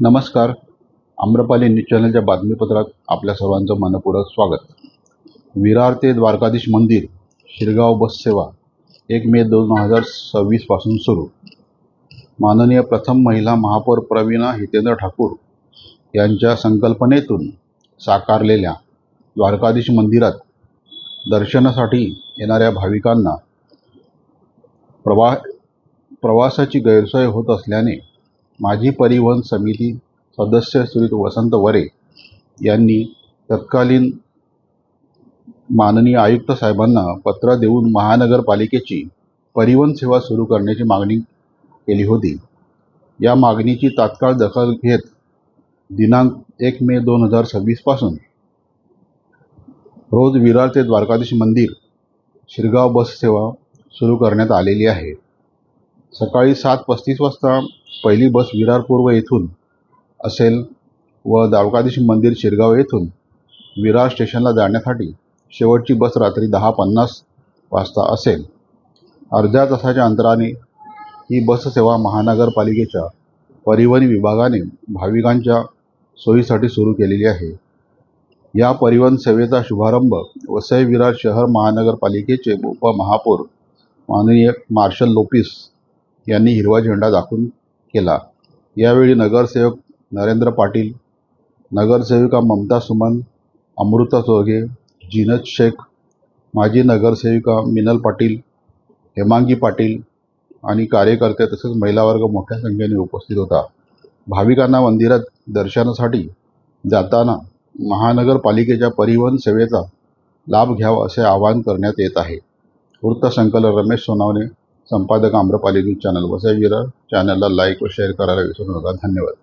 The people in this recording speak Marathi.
नमस्कार. आम्रपाली न्यूज चॅनलच्या बातमीपत्रात आपल्या सर्वांचं मनपूर्वक स्वागत. विरार ते द्वारकाधीश मंदिर शिरगाव बस सेवा 1 मे 2026 पासून सुरू. माननीय प्रथम महिला महापौर प्रवीणा हितेंद्र ठाकूर यांच्या संकल्पनेतून साकारलेल्या द्वारकाधीश मंदिरात दर्शनासाठी येणाऱ्या भाविकांना प्रवासाची गैरसोय होत असल्याने माजी परिवहन समिती सदस्य श्री वसंत वरे यांनी तत्कालीन माननीय आयुक्त साहेबांना पत्र देऊन महानगरपालिकेची परिवहन सेवा सुरू करण्याची मागणी केली होती. या मागणीची तात्काळ दखल घेत दिनांक 1 मे 2026 पासून रोज विरार ते द्वारकाधीश मंदिर शिरगाव बस सेवा सुरू करण्यात आलेली आहे. सकाळी 7:35 वाजता पहिली बस विरार पूर्व येथून असेल व द्वारकाधीश मंदिर शिरगाव येथून विरार स्टेशनला जाण्यासाठी शेवटची बस रात्री 10:50 वाजता असेल. अर्ध्या तासाच्या अंतराने ही बस सेवा महानगरपालिकेच्या परिवहन विभागाने भाविकांच्या सोयीसाठी सुरू केलेली आहे. या परिवहन सेवेचा शुभारंभ वसई विरार शहर महानगरपालिकेचे उपमहापौर माननीय मार्शल लोपिस यांनी हिरवा झेंडा दाखवून केला. यावेळी नगरसेवक नरेंद्र पाटील, नगरसेविका ममता सुमन, अमृता चोरगे, जीनत शेख, माजी नगरसेविका मिनल पाटील, हेमांगी पाटील आणि कार्यकर्ते तसेच महिला वर्ग मोठ्या संख्येने उपस्थित होता. भाविकांना मंदिरात दर्शनासाठी जाताना महानगरपालिकेच्या परिवहन सेवेचा लाभ घ्यावा असे आवाहन करण्यात येत आहे. वृत्तसंकलन रमेश सोनावणे, संपादक आम्रपाली न्यूज चॅनल वसई विरार. चॅनलला लाईक व शेअर करायला विसरू नका. धन्यवाद.